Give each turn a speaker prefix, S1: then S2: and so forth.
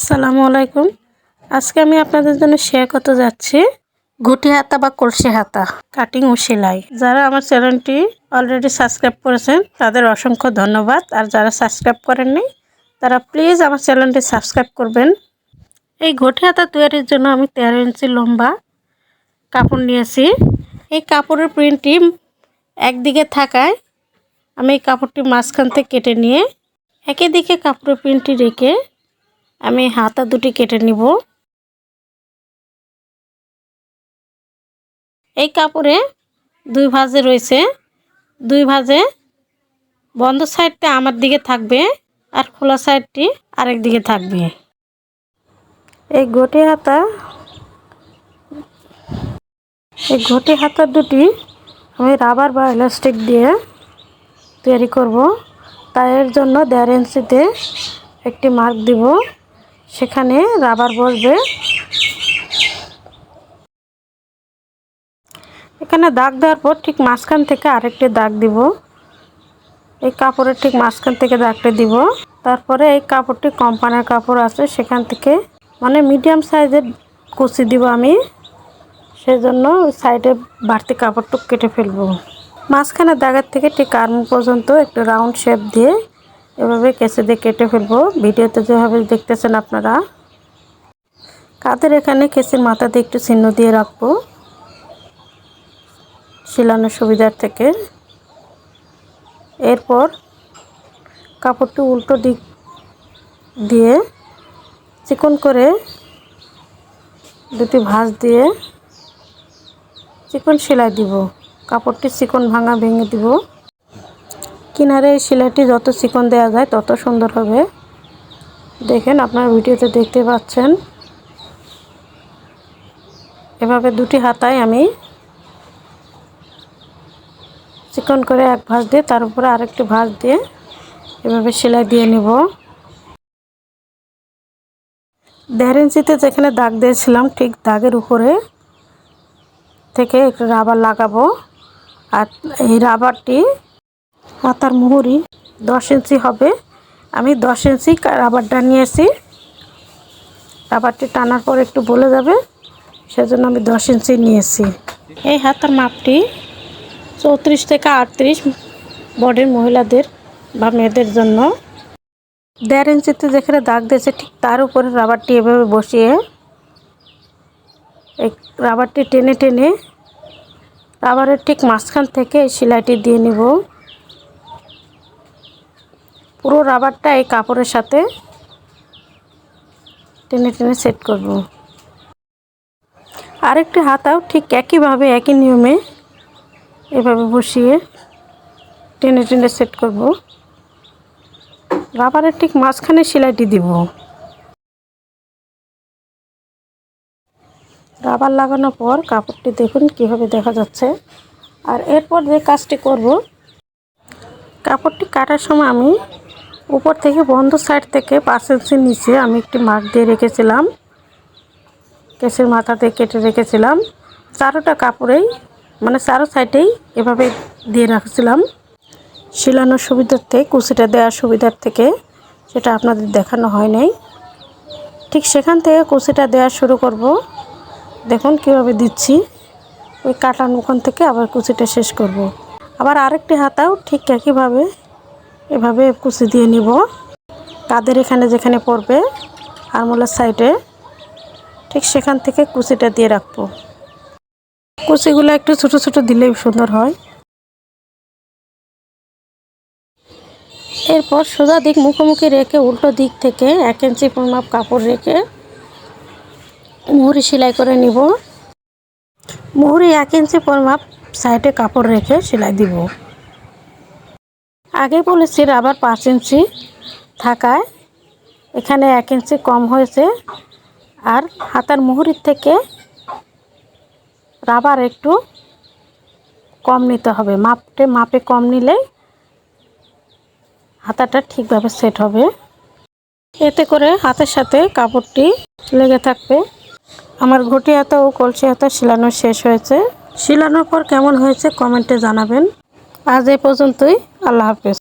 S1: আসসালামু আলাইকুম। আজকে আমি আপনাদের জন্য শেয়ার করতে যাচ্ছি ঘটি হাতা বা কলসি হাতা কাটিং ও সেলাই। যারা আমার চ্যানেলটি অলরেডি সাবস্ক্রাইব করেছেন তাদের অসংখ্য ধন্যবাদ, আর যারা সাবস্ক্রাইব করেননি তারা প্লিজ আমার চ্যানেলটি সাবস্ক্রাইব করবেন। এই ঘটি হাতা তৈরির জন্য আমি 13 ইঞ্চি লম্বা কাপড় নিয়েছি। এই কাপড়ের প্রিন্টটি একদিকে থাকায় আমি এই কাপড়টি মাঝখান থেকে কেটে নিয়ে একই দিকে কাপড়ের প্রিন্টটি রেখে আমি হাতা দুটি কেটে নিব। এই কাপড়ে দুই ভাঁজে রয়েছে, দুই ভাঁজে বন্ধ সাইডটা আমার দিকে থাকবে আর খোলা সাইডটি আরেক দিকে থাকবে। এই ঘটি হাতা দুটি আমি রাবার বা ইলাস্টিক দিয়ে তৈরি করব। তাই এর জন্য 1.5 ইঞ্চিতে একটি মার্ক দিব, সেখানে রাবার বসবে। এখানে দাগ দেওয়ার পর ঠিক মাঝখান থেকে আরেকটি দাগ দিব, এই কাপড়ের ঠিক মাঝখান থেকে দাগটা দিব। তারপরে এই কাপড়টি কোম্পানির কাপড় আছে, সেখান থেকে মানে মিডিয়াম সাইজের কুচি দিব আমি, সেজন্য সাইডে বাড়তি কাপড়টুক কেটে ফেলবো। মাঝখানে দাগের থেকে ঠিক আর্ম পর্যন্ত একটু রাউন্ড শেপ দিয়ে এভাবে কেঁচে দিয়ে কেটে ফেলবো। ভিডিওতে যেভাবে দেখতেছেন আপনারা। কাঁধের এখানে কেঁচের মাথাতে একটু চিহ্ন দিয়ে রাখবো সেলানোর সুবিধার থেকে। এরপর কাপড়টি উল্টো দিক দিয়ে চিকন করে দুটি ভাঁজ দিয়ে চিকন সেলাই দিব। কাপড়টি চিকন ভেঙে দিব। কিনারে এই সেলাইটি যত চিকন দেওয়া যায় তত সুন্দর হবে। দেখেন, আপনার ভিডিওতে দেখতে পাচ্ছেন। এভাবে দুটি হাতায় আমি চিকন করে এক ভাঁজ দিয়ে তার উপরে আরেকটি ভাঁজ দিয়ে এভাবে সেলাই দিয়ে নিব। 1.5 ইঞ্চিতে যেখানে দাগ দিয়েছিলাম ঠিক দাগের উপরে থেকে একটু রাবার লাগাবো। আর এই রাবারটি হাতার মুহুরি 10 ইঞ্চি হবে। আমি 10 ইঞ্চি রাবারটা নিয়েছি। রাবারটি টানার পর একটু বলে যাবে, সেজন্য আমি 10 ইঞ্চি নিয়েছি। এই হাতার মাপটি 34 থেকে 38 বডির মহিলাদের বা মেয়েদের জন্য। 1.5 ইঞ্চিতে যেখানে দাগ দিয়েছে ঠিক তার উপরে রাবারটি এভাবে বসিয়ে এই রাবারটি টেনে টেনে রাবারের ঠিক মাঝখান থেকে এই সেলাইটি দিয়ে নিব। পুরো রাবারটা এই কাপড়ের সাথে টেনে টেনে সেট করব। আরেকটি হাতাও ঠিক একইভাবে একই নিয়মে এভাবে বসিয়ে টেনে টেনে সেট করব। রাবারের ঠিক মাঝখানে সেলাইটি দিব। রাবার লাগানোর পর কাপড়টি দেখুন কিভাবে দেখা যাচ্ছে। আর এরপর যে কাজটি করব, কাপড়টি কাটার সময় আমি উপর থেকে বন্ধ সাইড থেকে 5 ইঞ্চি নিচে আমি একটি মার্ক দিয়ে রেখেছিলাম, কেসের মাথাতে কেটে রেখেছিলাম। চারোটা কাপড়েই মানে চারো সাইডেই এভাবে দিয়ে রাখছিলাম সেলানোর সুবিধার্থে, কুচিটা দেওয়ার সুবিধার থেকে। সেটা আপনাদের দেখানো হয় নাই। ঠিক সেখান থেকে কুচিটা দেওয়া শুরু করব। দেখুন কিভাবে দিচ্ছি। ওই কাটার মুখন থেকে আবার কুচিটা শেষ করব। আবার আরেকটি হাতাও ঠিক একইভাবে এভাবে কুচি দিয়ে নিব। কাঁধের এখানে যেখানে পড়বে আরমোলার সাইডে ঠিক সেখান থেকে কুচিটা দিয়ে রাখবো। কুচিগুলো একটু ছোট ছোট দিলেই সুন্দর হয়। এরপর সোজা দিক মুখোমুখি রেখে উল্টো দিক থেকে 1 ইঞ্চি পরিমাপ কাপড় রেখে মুহুরি সেলাই করে নিব। মুহুরি 1 ইঞ্চি পরিমাপ সাইডে কাপড় রেখে সেলাই দিব। আগে বলেছি রাবার 5 ইঞ্চি থাকায় এখানে 1 ইঞ্চি কম হয়েছে। আর হাতার মুহুরির থেকে রাবার একটু কম নিতে হবে। মাপে কম নিলে হাতাটা ঠিকভাবে সেট হবে। এতে করে হাতের সাথে কাপড়টি লেগে থাকবে। আমার ঘটি হাতা ও কলসি হাতা সেলানো শেষ হয়েছে। সেলানোর পর কেমন হয়েছে কমেন্টে জানাবেন। আজ এই পর্যন্তই। আল্লাহ হাফেজ।